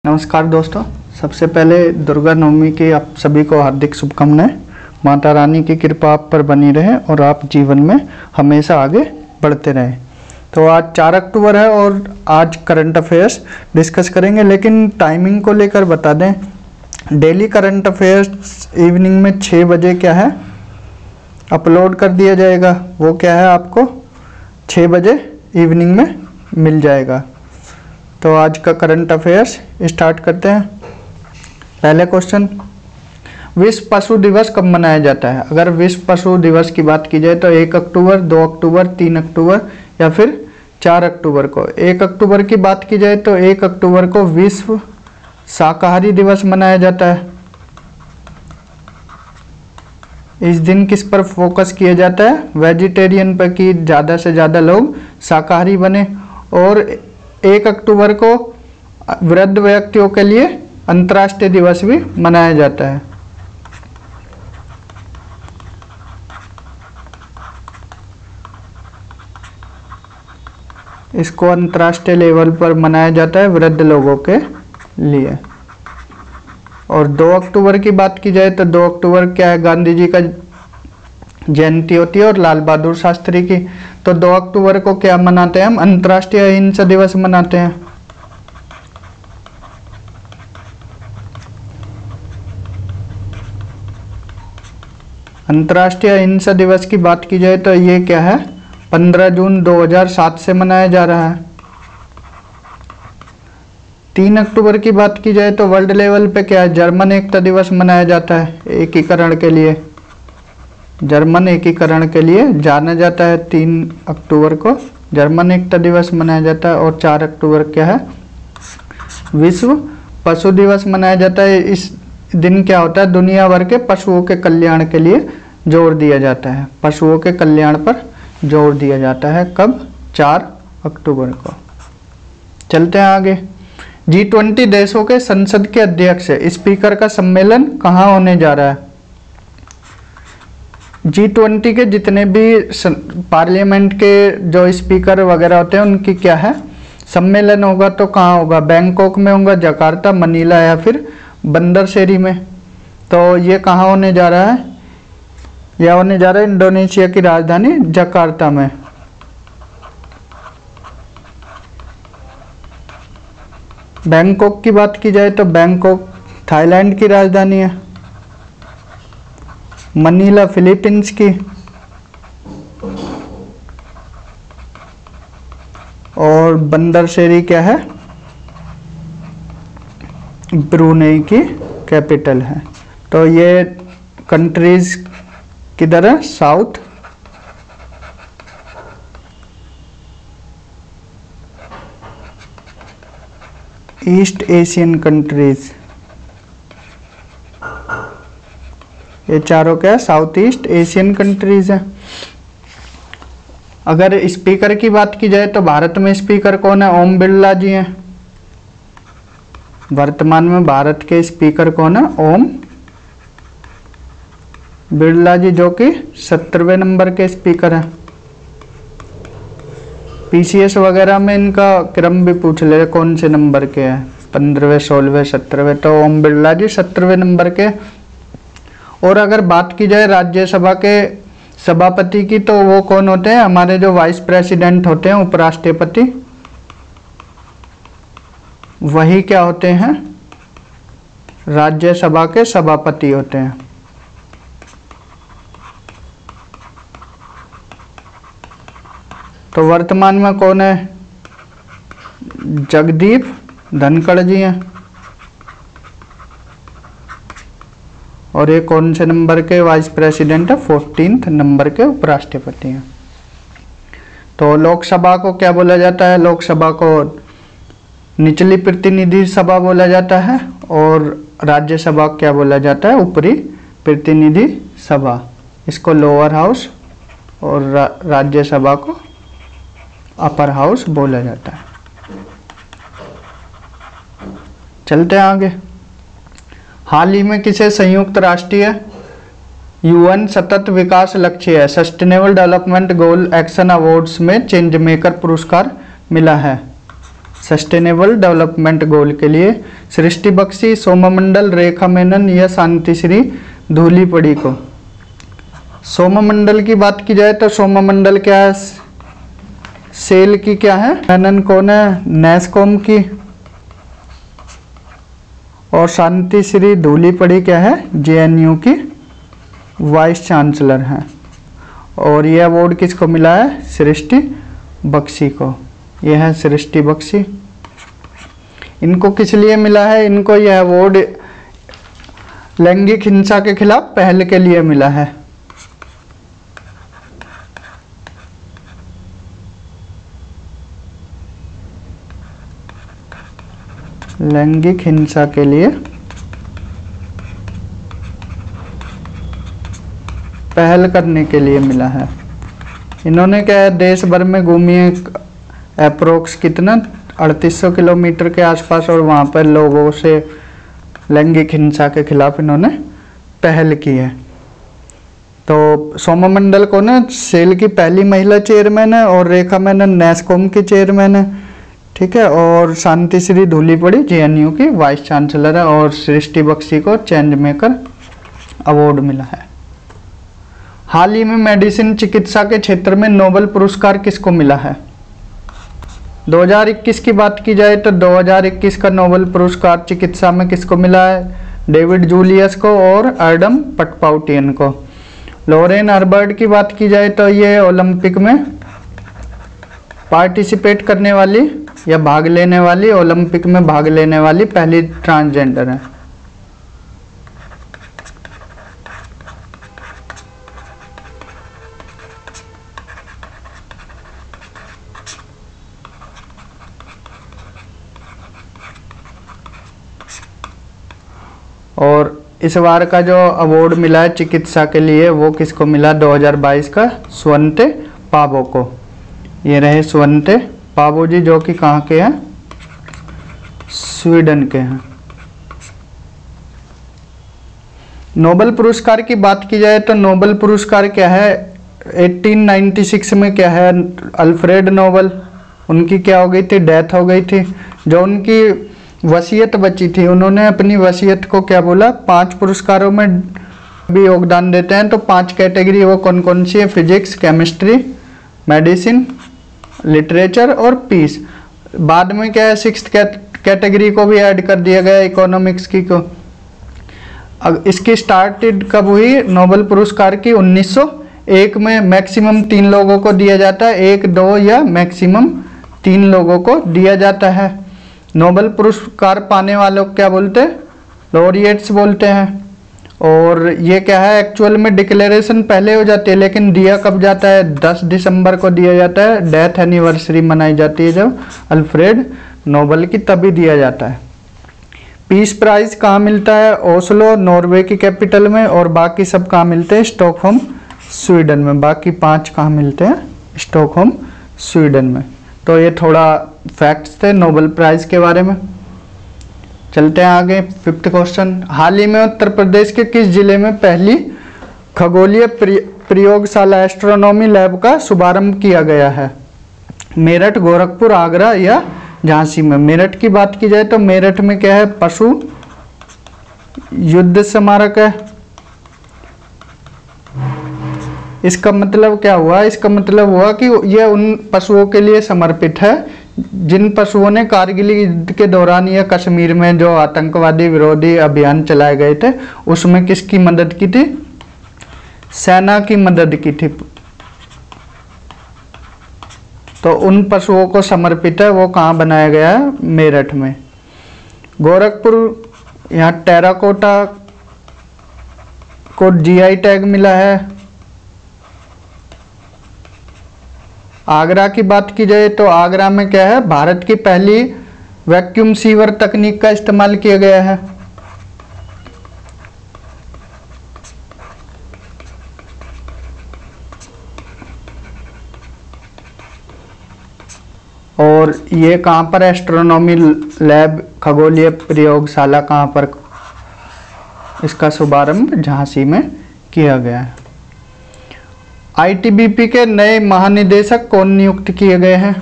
नमस्कार दोस्तों, सबसे पहले दुर्गा नवमी की आप सभी को हार्दिक शुभकामनाएं। माता रानी की कृपा आप पर बनी रहे और आप जीवन में हमेशा आगे बढ़ते रहें। तो आज 4 अक्टूबर है और आज करंट अफेयर्स डिस्कस करेंगे, लेकिन टाइमिंग को लेकर बता दें। डेली करंट अफेयर्स इवनिंग में 6 बजे क्या है अपलोड कर दिया जाएगा। वो क्या है आपको 6 बजे इवनिंग में मिल जाएगा। तो आज का करंट अफेयर्स स्टार्ट करते हैं। पहले क्वेश्चन, विश्व पशु दिवस कब मनाया जाता है? अगर विश्व पशु दिवस की बात की जाए तो 1 अक्टूबर, 2 अक्टूबर, 3 अक्टूबर या फिर 4 अक्टूबर को। 1 अक्टूबर की बात की जाए तो 1 अक्टूबर को विश्व शाकाहारी दिवस मनाया जाता है। इस दिन किस पर फोकस किया जाता है? वेजिटेरियन पर, कि ज़्यादा से ज़्यादा लोग शाकाहारी बने। और 1 अक्टूबर को वृद्ध व्यक्तियों के लिए अंतर्राष्ट्रीय दिवस भी मनाया जाता है। इसको अंतर्राष्ट्रीय लेवल पर मनाया जाता है वृद्ध लोगों के लिए। और 2 अक्टूबर की बात की जाए तो 2 अक्टूबर क्या है, गांधी जी का जयंती होती है और लाल बहादुर शास्त्री की। तो 2 अक्टूबर को क्या मनाते हैं हम? अंतर्राष्ट्रीय अहिंसा दिवस मनाते हैं। अंतर्राष्ट्रीय अहिंसा दिवस की बात की जाए तो ये क्या है, 15 जून 2007 से मनाया जा रहा है। 3 अक्टूबर की बात की जाए तो वर्ल्ड लेवल पे क्या है, जर्मन एकता दिवस मनाया जाता है। एकीकरण के लिए, जर्मन एकीकरण के लिए जाना जाता है। 3 अक्टूबर को जर्मन एकता दिवस मनाया जाता है। और 4 अक्टूबर क्या है, विश्व पशु दिवस मनाया जाता है। इस दिन क्या होता है, दुनिया भर के पशुओं के कल्याण के लिए जोर दिया जाता है। पशुओं के कल्याण पर जोर दिया जाता है। कब? 4 अक्टूबर को। चलते हैं आगे। G20 देशों के संसद के अध्यक्ष स्पीकर का सम्मेलन कहाँ होने जा रहा है? G20 के जितने भी पार्लियामेंट के जो स्पीकर वगैरह होते हैं उनकी क्या है सम्मेलन होगा। तो कहाँ होगा? बैंकॉक में होगा, जकार्ता, मनीला या फिर बंदरशेरी में। तो ये कहाँ होने जा रहा है? यह होने जा रहा है इंडोनेशिया की राजधानी जकार्ता में। बैंकॉक की बात की जाए तो बैंकॉक थाईलैंड की राजधानी है। मनीला फिलीपींस की। और बंदरशेरी क्या है? ब्रुनेई की कैपिटल है। तो ये कंट्रीज किधर है? South east Asian countries. ये चारों क्या है? साउथ ईस्ट एशियन कंट्रीज है। अगर स्पीकर की बात की जाए तो भारत में स्पीकर कौन है? ओम बिरला जी हैं। वर्तमान में भारत के स्पीकर कौन है? ओम बिरला जी, जो कि 17वें नंबर के स्पीकर हैं। पीसीएस वगैरह में इनका क्रम भी पूछ ले कौन से नंबर के हैं, 15वें, 16वें, 17वें। तो ओम बिरला जी 17वें नंबर के। और अगर बात की जाए राज्यसभा के सभापति की तो वो कौन होते हैं? हमारे जो वाइस प्रेसिडेंट होते हैं, उपराष्ट्रपति, वही क्या होते हैं? राज्यसभा के सभापति होते हैं। तो वर्तमान में कौन है? जगदीप धनखड़ जी हैं। और ये कौन से नंबर के वाइस प्रेसिडेंट है? 14th नंबर के उपराष्ट्रपति हैं। तो लोकसभा को क्या बोला जाता है? लोकसभा को निचली प्रतिनिधि सभा बोला जाता है। और राज्यसभा क्या बोला जाता है? ऊपरी प्रतिनिधि सभा। इसको लोअर हाउस और राज्यसभा को अपर हाउस बोला जाता है। चलते हैं आगे। हाल ही में किसे संयुक्त राष्ट्रीय UN सतत विकास लक्ष्य है sustainable development goal action awards में चेंज मेकर पुरस्कार मिला है? सस्टेनेबल डेवलपमेंट गोल के लिए। सृष्टि बख्शी, सोममंडल, रेखा मेनन या शांतिश्री धूलीपड़ी को। सोममंडल की बात की जाए तो सोममंडल क्या है, सेल की क्या है, मेनन कौन है, नेस्कॉम की, और शांतिश्री धूलीपड़ी क्या है, जेएनयू की वाइस चांसलर हैं। और ये अवार्ड किसको मिला है, सृष्टि बख्शी को। यह है सृष्टि बख्शी। इनको किस लिए मिला है, इनको यह अवार्ड लैंगिक हिंसा के खिलाफ पहल के लिए मिला है। लैंगिक हिंसा के लिए पहल करने के लिए मिला है। इन्होंने क्या है, देश भर में घूमी है, अप्रोक्स कितना 3800 किलोमीटर के आसपास, और वहाँ पर लोगों से लैंगिक हिंसा के खिलाफ इन्होंने पहल की है। तो सोममंडल को ना सेल की पहली महिला चेयरमैन है, और रेखा मेनन नेस्कॉम की चेयरमैन है, ठीक है। और शांतिश्री धूलीपड़ी जेएनयू की वाइस चांसलर है, और सृष्टि बख्शी को चेंज मेकर अवार्ड मिला है। हाल ही में मेडिसिन चिकित्सा के क्षेत्र में नोबेल पुरस्कार किसको मिला है। 2021 की बात की जाए तो 2021 का नोबेल पुरस्कार चिकित्सा में किसको मिला है, डेविड जूलियस को और एडम पटपाउटियन को। लॉरेन हर्बर्ट की बात की जाए तो ये ओलंपिक में पार्टिसिपेट करने वाली या भाग लेने वाली, ओलंपिक में भाग लेने वाली पहली ट्रांसजेंडर है। और इस बार का जो अवार्ड मिला है चिकित्सा के लिए वो किसको मिला, 2022 का स्वंते पाबो को। ये रहे स्वंते पाबो जी, जो कि कहाँ के हैं, स्वीडन के हैं। नोबेल पुरस्कार की बात की जाए तो नोबेल पुरस्कार क्या है, 1896 में क्या है, अल्फ्रेड नोबेल, उनकी क्या हो गई थी, डेथ हो गई थी। जो उनकी वसीयत बची थी, उन्होंने अपनी वसीयत को क्या बोला, 5 पुरस्कारों में भी योगदान देते हैं। तो 5 कैटेगरी वो कौन कौन सी है, फिजिक्स, केमिस्ट्री, मेडिसिन, लिटरेचर और पीस। बाद में क्या है, 6th कैटेगरी को भी ऐड कर दिया गया, इकोनॉमिक्स की को। अब इसकी स्टार्टेड कब हुई, नोबेल पुरस्कार की 1901 में। मैक्सिमम 3 लोगों को दिया जाता है, 1, 2 या मैक्सिमम 3 लोगों को दिया जाता है। नोबेल पुरस्कार पाने वालों को क्या बोलते हैं, लॉरिएट्स बोलते हैं। और ये क्या है, एक्चुअल में डिक्लेरेशन पहले हो जाती है, लेकिन दिया कब जाता है, 10 दिसंबर को दिया जाता है। डेथ एनिवर्सरी मनाई जाती है जब अल्फ्रेड नोबेल की, तभी दिया जाता है। पीस प्राइज कहाँ मिलता है, ओस्लो नॉर्वे की कैपिटल में, और बाकी सब कहाँ मिलते हैं, स्टॉकहोम स्वीडन में। बाकी 5 कहाँ मिलते हैं, स्टॉकहोम स्वीडन में। तो ये थोड़ा फैक्ट्स थे नोबेल प्राइज के बारे में। चलते हैं आगे, 5th क्वेश्चन। हाल ही में उत्तर प्रदेश के किस जिले में पहली खगोलीय प्रयोगशाला एस्ट्रोनॉमी लैब का शुभारंभ किया गया है, मेरठ, गोरखपुर, आगरा या झांसी में। मेरठ की बात की जाए तो मेरठ में क्या है, पशु युद्ध स्मारक है। इसका मतलब क्या हुआ, इसका मतलब हुआ कि यह उन पशुओं के लिए समर्पित है जिन पशुओं ने कारगिल युद्ध के दौरान या कश्मीर में जो आतंकवादी विरोधी अभियान चलाए गए थे उसमें किसकी मदद की थी, सेना की मदद की थी। तो उन पशुओं को समर्पित है, वो कहाँ बनाया गया है, मेरठ में। गोरखपुर, यहाँ टेराकोटा को जीआई टैग मिला है। आगरा की बात की जाए तो आगरा में क्या है, भारत की पहली वैक्यूम सीवर तकनीक का इस्तेमाल किया गया है। और ये कहाँ पर, एस्ट्रोनॉमी लैब, खगोलीय प्रयोगशाला कहाँ पर, इसका शुभारंभ झांसी में किया गया है। आईटीबीपी के नए महानिदेशक कौन नियुक्त किए गए हैं।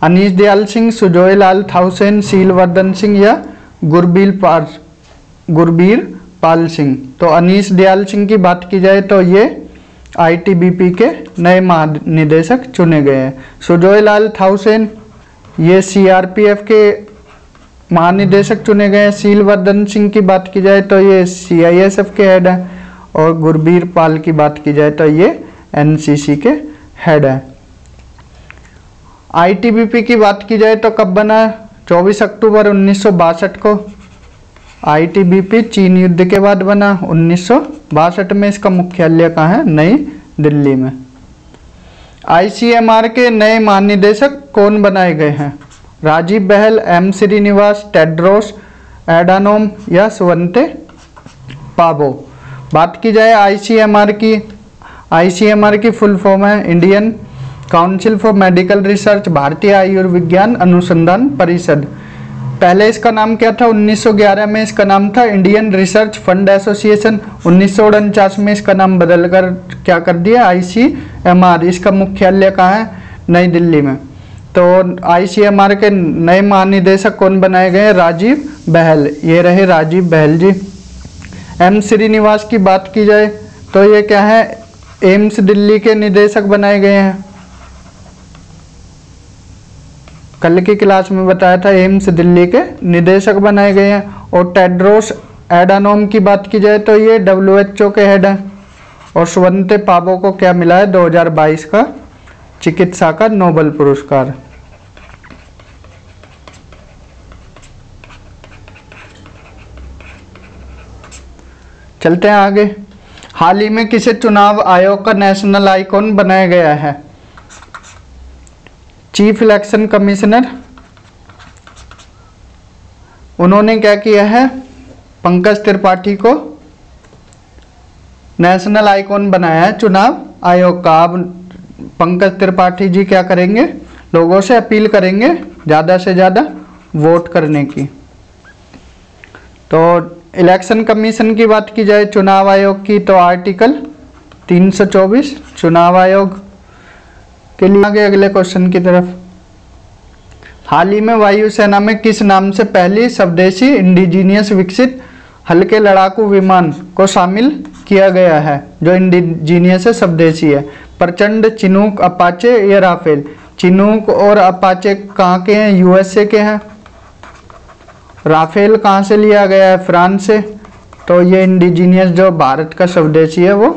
अनीश दयाल सिंह, सुजोय लाल थाउसेन, शीलवर्धन सिंह या गुरबीर पाल सिंह। तो अनीश दयाल सिंह की बात की जाए तो ये आईटीबीपी के नए महानिदेशक चुने गए हैं। सुजोय लाल थाउसेन ये सीआरपीएफ के महानिदेशक चुने गए हैं। शीलवर्धन सिंह की बात की जाए तो ये सीआईएसएफ के हेड हैं। और गुरबीर पाल की बात की जाए तो ये एनसीसी के हेड हैं। आईटीबीपी की बात की जाए तो कब बना? 24 अक्टूबर 1962 को। आईटीबीपी चीन युद्ध के बाद बना 1962 में। इसका मुख्यालय कहाँ है? नई दिल्ली में। आईसीएमआर के नए महानिदेशक कौन बनाए गए हैं? राजीव बहल, एम श्रीनिवास, टेड्रोस एडानोम या स्वंते पाबो। बात की जाए आईसीएमआर की फुल फॉर्म है Indian council for medical research, Bharatiya Ayurvigyan अनुसंधान परिषद। पहले इसका नाम क्या था? 1911 में इसका नाम था इंडियन रिसर्च फंड एसोसिएशन। 1949 में इसका नाम बदलकर क्या कर दिया? आईसीएमआर। इसका मुख्यालय कहाँ है? नई दिल्ली में। तो आईसीएमआर के नए महानिदेशक कौन बनाए गए? राजीव बहल। ये रहे राजीव बहल जी। एम श्रीनिवास की बात की जाए तो ये क्या है? एम्स दिल्ली के निदेशक बनाए गए हैं। कल की क्लास में बताया था एम्स दिल्ली के निदेशक बनाए गए हैं। और टेड्रोस एडानोम की बात की जाए तो ये WHO के हेड हैं। और स्वंते पाबो को क्या मिला है? 2022 का चिकित्सा का नोबेल पुरस्कार। चलते हैं आगे। हाल ही में किसे चुनाव आयोग का नेशनल आइकॉन बनाया गया है? Chief election commissioner. उन्होंने क्या किया है? पंकज त्रिपाठी को नेशनल आइकॉन बनाया है चुनाव आयोग का। अब पंकज त्रिपाठी जी क्या करेंगे? लोगों से अपील करेंगे ज़्यादा से ज़्यादा वोट करने की। तो इलेक्शन कमीशन की बात की जाए चुनाव आयोग की तो आर्टिकल 324 चुनाव आयोग के लिए। आगे अगले क्वेश्चन की तरफ। हाल ही में वायुसेना में किस नाम से पहली स्वदेशी इंडिजीनियस विकसित हल्के लड़ाकू विमान को शामिल किया गया है? जो इंडिजीनियस है, स्वदेशी है। प्रचंड, चिनूक, अपाचे या राफेल। चिनूक और अपाचे कहाँ के हैं? यूएसए के हैं। राफेल कहाँ से लिया गया है? फ्रांस से। तो ये इंडिजीनियस जो भारत का स्वदेशी है वो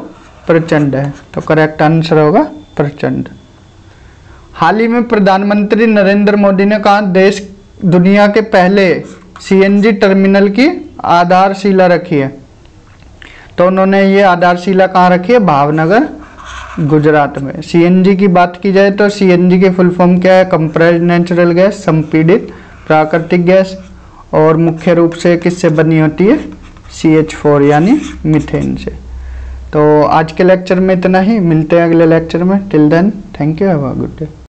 प्रचंड है। तो करेक्ट आंसर होगा प्रचंड। हाल ही में प्रधानमंत्री नरेंद्र मोदी ने कहा दुनिया के पहले सीएनजी टर्मिनल की आधारशिला रखी है? तो उन्होंने ये आधारशिला कहाँ रखी है? भावनगर, गुजरात में। सीएनजी की बात की जाए तो सीएनजी की फुल फॉर्म क्या है? कंप्रेस्ड नेचुरल गैस, संपीड़ित प्राकृतिक गैस। और मुख्य रूप से किससे बनी होती है? CH4 यानी मीथेन से। तो आज के लेक्चर में इतना ही। मिलते हैं अगले लेक्चर में। Till then thank you, have a good day.